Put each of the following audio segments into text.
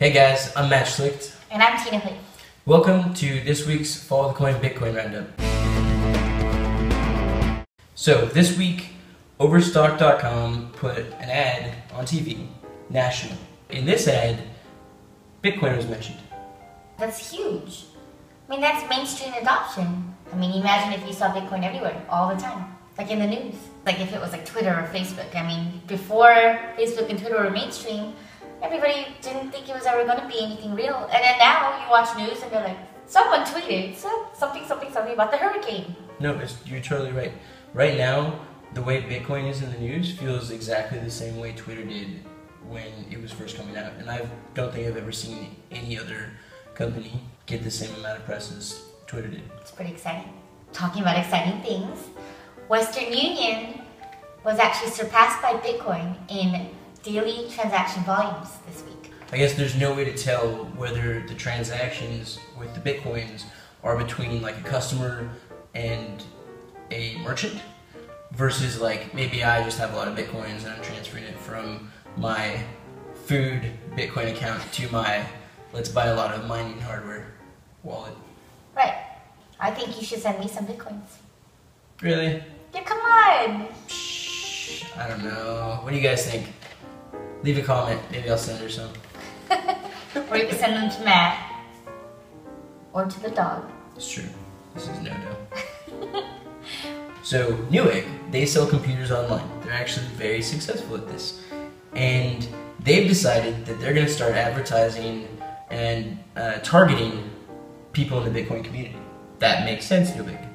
Hey guys, I'm Matt Schlicht. And I'm Tina Hui. Welcome to this week's Follow the Coin Bitcoin Roundup. So this week, Overstock.com put an ad on TV, national. In this ad, Bitcoin was mentioned. That's huge. I mean, that's mainstream adoption. I mean, imagine if you saw Bitcoin everywhere, all the time. Like in the news. Like if it was like Twitter or Facebook. I mean, before Facebook and Twitter were mainstream, everybody didn't think it was ever going to be anything real. And then now you watch news and they're like, someone tweeted something about the hurricane. No, you're totally right. Right now, the way Bitcoin is in the news feels exactly the same way Twitter did when it was first coming out. And I don't think I've ever seen any other company get the same amount of press as Twitter did. It's pretty exciting. Talking about exciting things, Western Union was actually surpassed by Bitcoin in daily transaction volumes this week. I guess there's no way to tell whether the transactions with the Bitcoins are between like a customer and a merchant versus like maybe I just have a lot of Bitcoins and I'm transferring it from my food Bitcoin account to my let's buy a lot of mining hardware wallet. Right. I think you should send me some Bitcoins. Really? Yeah, come on! Shh, I don't know. What do you guys think? Leave a comment. Maybe I'll send her some. Or you can send them to Matt. Or to the dog. It's true. This is no-no. So, Newegg, they sell computers online. They're actually very successful at this. And they've decided that they're going to start advertising and targeting people in the Bitcoin community. That makes sense, Newegg.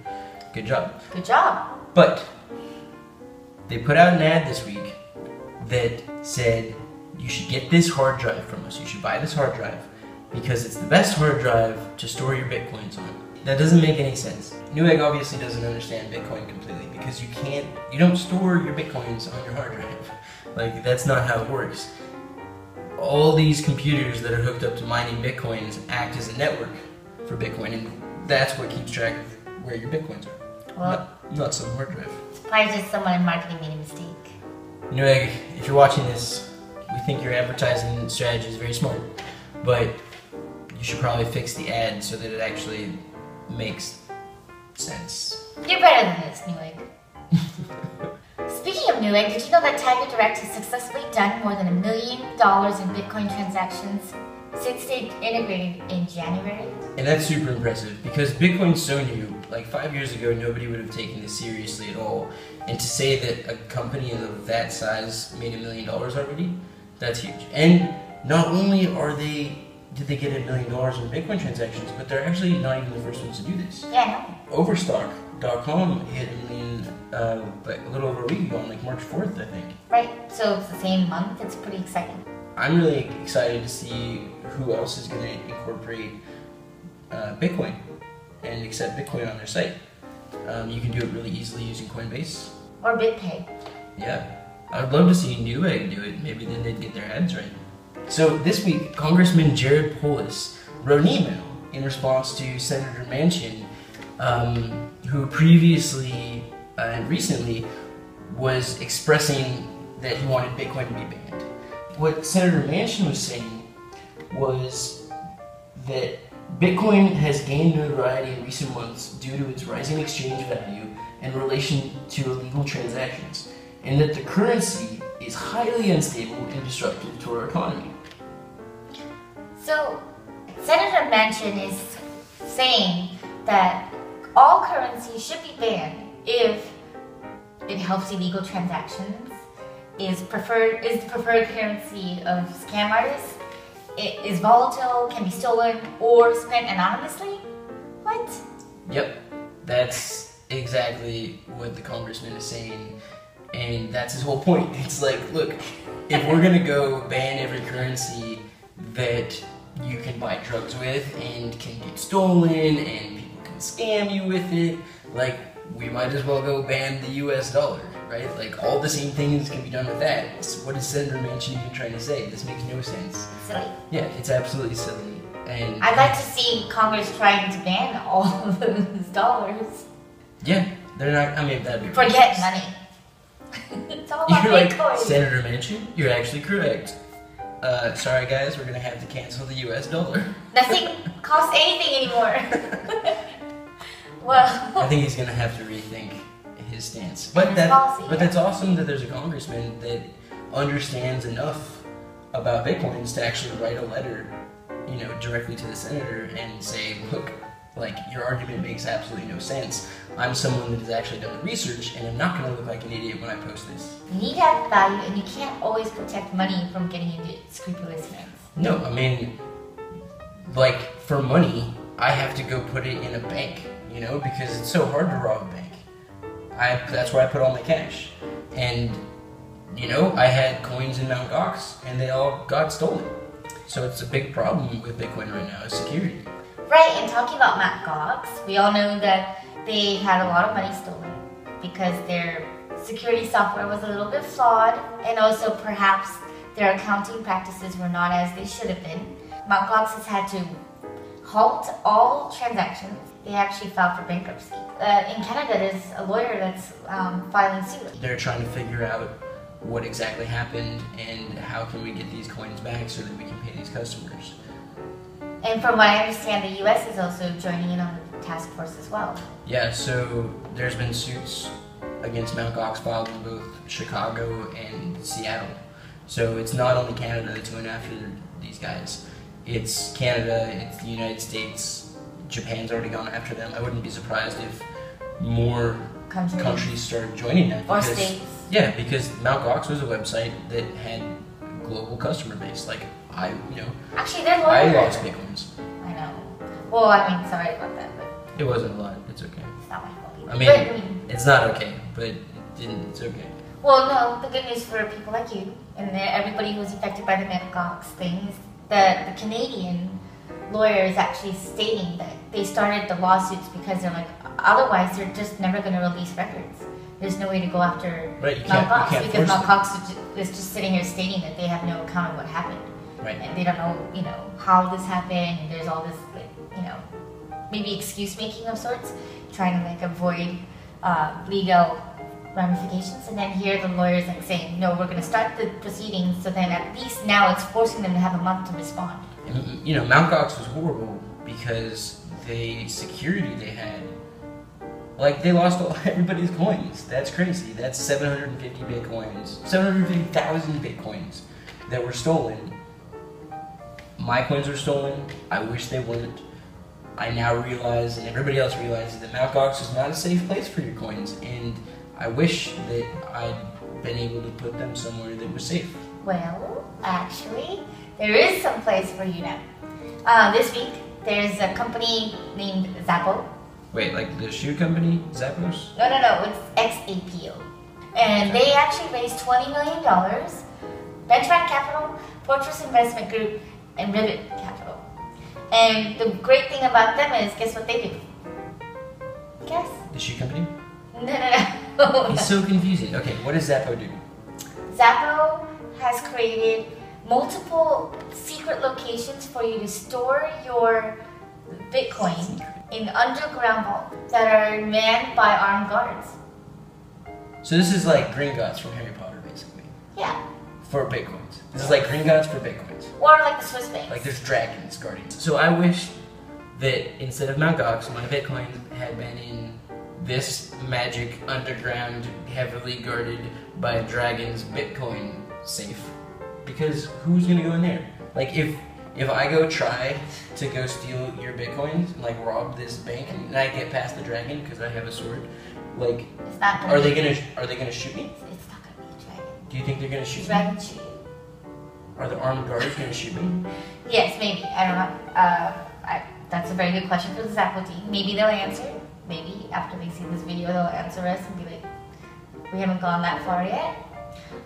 Good job. Good job. But they put out an ad this week that said you should get this hard drive from us. You should buy this hard drive because it's the best hard drive to store your Bitcoins on. That doesn't make any sense. Newegg obviously doesn't understand Bitcoin completely because you don't store your Bitcoins on your hard drive. Like, that's not how it works. All these computers that are hooked up to mining Bitcoins act as a network for Bitcoin, and that's what keeps track of where your Bitcoins are. Well, not some hard drive. It's probably just someone in marketing made a mistake. Newegg, if you're watching this, we think your advertising strategy is very smart, but you should probably fix the ad so that it actually makes sense. You're better than this, Newegg. Speaking of Newegg, did you know that Tigerdirect has successfully done more than $1 million in Bitcoin transactions since they integrated in January? And that's super impressive because Bitcoin's so new. Like 5 years ago, nobody would have taken this seriously at all. And to say that a company of that size made $1 million already, that's huge. And not only did they get $1 million in Bitcoin transactions, but they're actually not even the first ones to do this. Yeah, I know. Overstock.com hit $1 million like a little over a week ago on like March 4th, I think. Right, so it's the same month. It's pretty exciting. I'm really excited to see who else is going to incorporate Bitcoin and accept Bitcoin on their site. You can do it really easily using Coinbase. Or BitPay. Yeah. I would love to see Newegg do it. Maybe then they'd get their ads right. So this week, Congressman Polis wrote an email in response to Senator Manchin, who previously and recently was expressing that he wanted Bitcoin to be banned. What Senator Manchin was saying was that Bitcoin has gained notoriety in recent months due to its rising exchange value in relation to illegal transactions, and that the currency is highly unstable and disruptive to our economy. So, Senator Manchin is saying that all currency should be banned if it helps illegal transactions, is the preferred currency of scam artists, it is volatile, can be stolen, or spent anonymously? What? Yep, that's exactly what the congressman is saying, and that's his whole point. It's like, look, if we're gonna go ban every currency that you can buy drugs with and can get stolen and people can scam you with it, like, we might as well go ban the US dollar, right? Like, all the same things can be done with that. So what is Senator Manchin even trying to say? This makes no sense. Silly. Yeah, it's absolutely silly. And I'd like to see Congress trying to ban all of those dollars. Yeah, they're not, I mean, that'd be forget money. It's all about You're like, Bitcoin. Senator Manchin, you're actually correct. sorry guys, we're gonna have to cancel the US dollar. Nothing costs anything anymore. Well, I think he's gonna have to rethink his stance. But That's awesome that there's a congressman that understands enough about Bitcoins to actually write a letter, directly to the senator and say, look, like, your argument makes absolutely no sense. I'm someone that has actually done the research, and I'm not going to look like an idiot when I post this. You need to have value, and you can't always protect money from getting into scrupulous hands. No, I mean, like, for money, I have to go put it in a bank, because it's so hard to rob a bank. That's where I put all my cash. And, I had coins in Mt. Gox, and they all got stolen. So it's a big problem with Bitcoin right now, is security. Right, and talking about Mt. Gox, we all know that they had a lot of money stolen because their security software was a little bit flawed, and also perhaps their accounting practices were not as they should have been. Mt. Gox has had to halt all transactions. They actually filed for bankruptcy. In Canada, there's a lawyer that's filing suit. They're trying to figure out what exactly happened and how can we get these coins back so that we can pay these customers. And from what I understand, the U.S. is also joining in on the task force as well. Yeah, so there's been suits against Mt. Gox filed in both Chicago and Seattle. So it's not only Canada that's going after these guys. It's Canada, it's the United States, Japan's already gone after them. I wouldn't be surprised if more countries started joining that. Or states. Yeah, because Mt. Gox was a website that had a global customer base. Like, Actually, they're lawyers. I lost Bitcoins. I know. Well, I mean, sorry about that, but it wasn't a lot. It's okay. It's not my fault either. I mean, it's not okay, but it's okay. Well, no, the good news for people like you and everybody who was affected by the Mt. Gox thing is that the Canadian lawyer is actually stating that they started the lawsuits because they're like, otherwise they're just never going to release records. There's no way to go after Mt. Gox because Mt. Gox is just sitting here stating that they have no account of what happened. Right. And they don't know, how this happened, and there's all this, maybe excuse making of sorts, trying to avoid legal ramifications. And then here the lawyer's saying, no, we're going to start the proceedings, so then at least now it's forcing them to have a month to respond. And, Mt. Gox was horrible because the security they had, they lost everybody's coins. That's crazy. That's 750 Bitcoins, 750,000 Bitcoins that were stolen. My coins were stolen. I wish they weren't. I now realize, and everybody else realizes, that Mt. Gox is not a safe place for your coins, and I wish that I'd been able to put them somewhere that was safe. Well, actually, there is some place for you now. This week, there's a company named Xapo. Wait, like the shoe company, Zappos? No, it's Xapo. And they actually raised $20 million. Benchmark Capital, Fortress Investment Group, and Rivet Capital. And the great thing about them is, guess what they do? Guess? The shoe company? No. It's so confusing. Okay, what does Xapo do? Xapo has created multiple secret locations for you to store your Bitcoin in underground vaults that are manned by armed guards. So this is like Gringotts from Harry Potter, basically. Yeah. For Bitcoins. This is like Gringotts for Bitcoins. Or like the Swiss banks. Like there's dragons, guardians. So I wish that instead of Mt. Gox, my Bitcoin had been in this magic underground, heavily guarded by dragons Bitcoin safe. Because who's gonna go in there? Like if I go try to go steal your Bitcoins and rob this bank and I get past the dragon because I have a sword, it's not gonna are they gonna shoot me? It's not gonna be a dragon. Do you think they're gonna shoot me? Dragon shoot you. Are the armed guards gonna shoot me? Yes, maybe. I don't know. That's a very good question for the Xapo team. Maybe they'll answer. Maybe after they see this video, they'll answer us and be like, we haven't gone that far yet.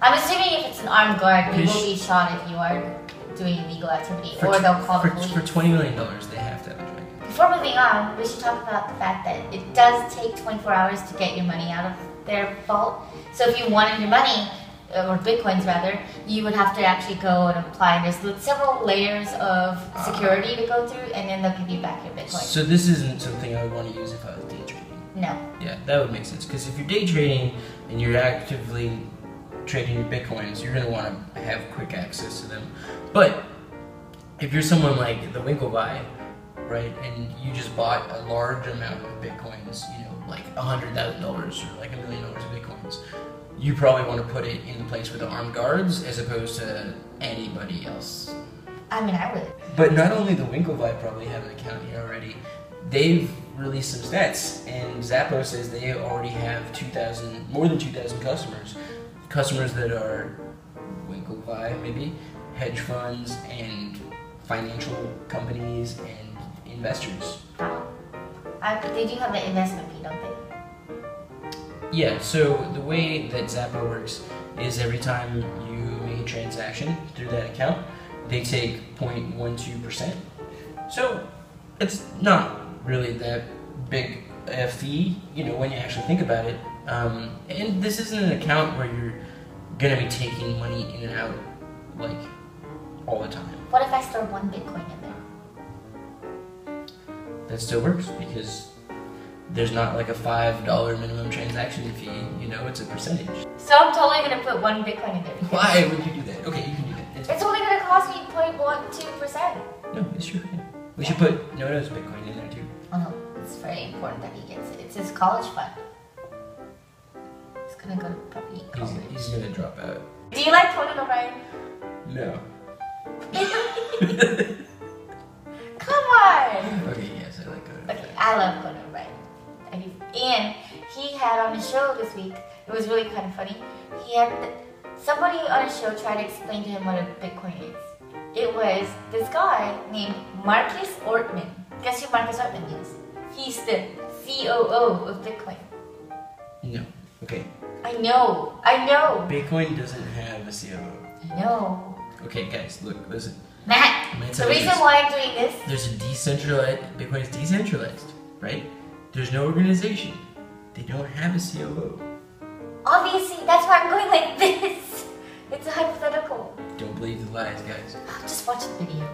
I'm assuming if it's an armed guard, you will be shot if you are doing illegal activity, or they'll call the police. For $20 million, they have to have a dragon. Before moving on, we should talk about the fact that it does take 24 hours to get your money out of their vault. So if you wanted your money, or Bitcoins rather, you would have to actually go and apply. There's several layers of security to go through, and then they'll give you back your Bitcoin. So this isn't something I would want to use if I was day trading? No. Yeah, that would make sense. Because if you're day trading and you're actively trading your Bitcoins, you're going to want to have quick access to them. But if you're someone like the Winklevi, right, and you just bought a large amount of Bitcoins, you know, like $100,000 or like $1 million of Bitcoins, you probably want to put it in the place with the armed guards as opposed to anybody else. I mean, I would. But not only the Winklevi probably have an account here already, they've released some stats, and Xapo says they already have more than 2,000 customers. Customers that are Winklevi, maybe, hedge funds and financial companies and investors. Wow. They do have the investment fee, don't they? Yeah, so the way that Xapo works is every time you make a transaction through that account, they take 0.12%. So it's not really that big a fee, you know, when you actually think about it. And this isn't an account where you're gonna be taking money in and out like all the time. What if I store 1 Bitcoin in there? That still works because there's not like a $5 minimum transaction fee, you know, it's a percentage. So I'm totally gonna put 1 Bitcoin in there. Why would you do that? Okay, you can do that. It's only gonna cost me 0.12%. No, it's true. Yeah. We should put Noto's Bitcoin in there too. Oh no, it's very important that he gets it. It's his college fund. He's gonna go to probably college. He's gonna drop out. Do you like Conan O'Brien? No. Come on! Okay, yes, I like Conan. Okay, I love Conan O'Brien. And he had on his show this week, it was really kind of funny. He had somebody on his show try to explain to him what a Bitcoin is. It was this guy named Marcus Ortman. Guess who Marcus Ortman is? He's the COO of Bitcoin. No. Okay. I know. Bitcoin doesn't have a COO. I know. Okay, guys, look, listen. Matt, the reason why I'm doing this... There's a decentralized... Bitcoin is decentralized, right? There's no organization. They don't have a COO. Obviously, that's why I'm going like this. It's a hypothetical. Don't believe the lies, guys. Just watch the video.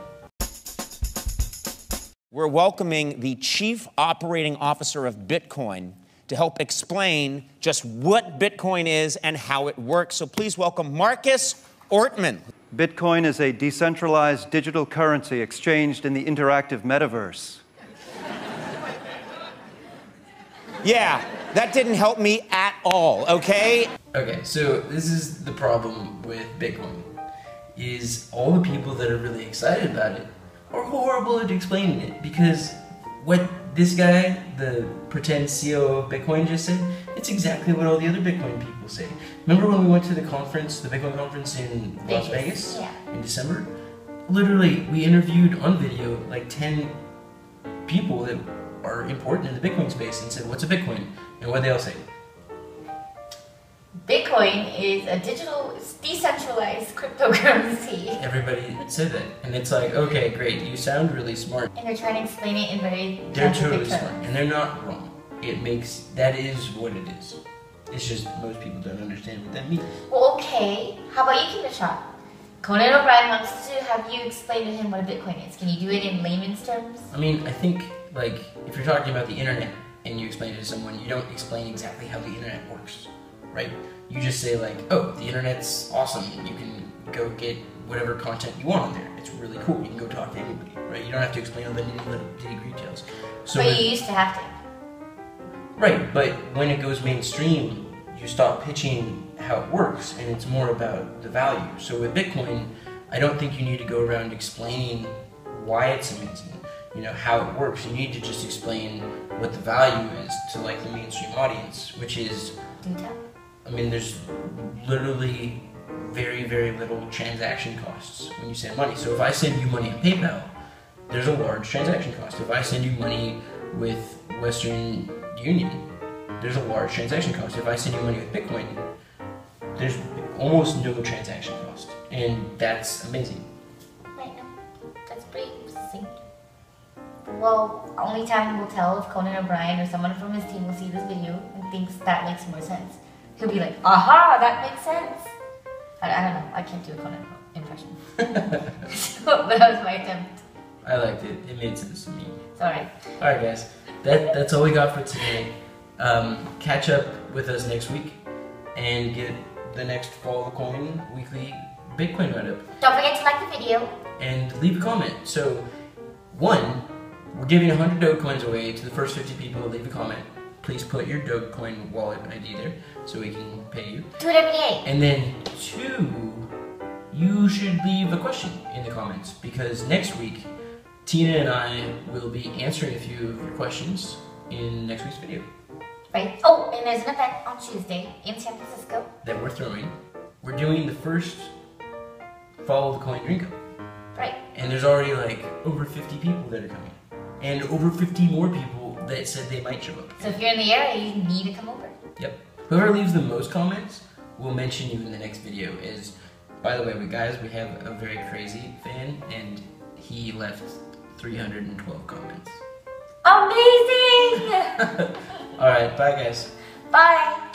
We're welcoming the Chief Operating Officer of Bitcoin to help explain just what Bitcoin is and how it works. So please welcome Marcus Ortman. Bitcoin is a decentralized digital currency exchanged in the interactive metaverse. Yeah, that didn't help me at all, okay? Okay, so this is the problem with Bitcoin, is all the people that are really excited about it are horrible at explaining it, because what this guy, the pretend CEO of Bitcoin, just said, it's exactly what all the other Bitcoin people say. Remember when we went to the conference, the Bitcoin conference in Las Vegas? Yeah. In December? Literally, we interviewed on video like 10 people that are important in the Bitcoin space and said, what's a Bitcoin? And what they all say? Bitcoin is a digital, decentralized cryptocurrency. Everybody said that. And it's like, okay, great, you sound really smart. And they're trying to explain it in very They're totally terms. smart, and they're not wrong. That is what it is. It's just most people don't understand what that means. Well, okay. How about you give it a shot? Conan O'Brien wants to have you explain to him what a Bitcoin is. Can you do it in layman's terms? I mean, I think, like, if you're talking about the internet and you explain it to someone, you don't explain exactly how the internet works, right? You just say, like, oh, the internet's awesome. You can go get whatever content you want on there. It's really cool. You can go talk to anybody, right? You don't have to explain all the nitty-gritty details. So but you used to have to. Right, but when it goes mainstream, you stop pitching how it works, and it's more about the value. So with Bitcoin, I don't think you need to go around explaining why it's amazing, you know, how it works. You need to just explain what the value is to like the mainstream audience, which is, I mean, there's literally very, very little transaction costs when you send money. So if I send you money on PayPal, there's a large transaction cost. If I send you money with Western Union, there's a large transaction cost. If I send you money with Bitcoin, there's almost no transaction cost, and that's amazing. Right, no, that's pretty succinct. Well, only time will tell if Conan O'Brien or someone from his team will see this video and thinks that makes more sense. He'll be like, aha, that makes sense. I don't know, I can't do a Conan impression. So that was my attempt. I liked it. It made sense to me. It's alright. Alright guys, that's all we got for today. Catch up with us next week and get the next Follow the Coin weekly Bitcoin Roundup. Don't forget to like the video. And leave a comment. So, one, we're giving 100 Dogecoins away to the first 50 people who leave a comment. Please put your Dogecoin wallet ID there so we can pay you. Do it every day. And then two, you should leave a question in the comments because next week, Tina and I will be answering a few of your questions in next week's video. Right. Oh, and there's an event on Tuesday in San Francisco That we're throwing. We're doing the first Follow the Coin drink up. Right. And there's already like over 50 people that are coming. And over 50 more people that said they might show up. So if you're in the area, you need to come over. Yep. Whoever leaves the most comments, we'll mention you in the next video. By the way, guys, we have a very crazy fan, and he left 312 comments. Amazing! Alright, bye guys. Bye.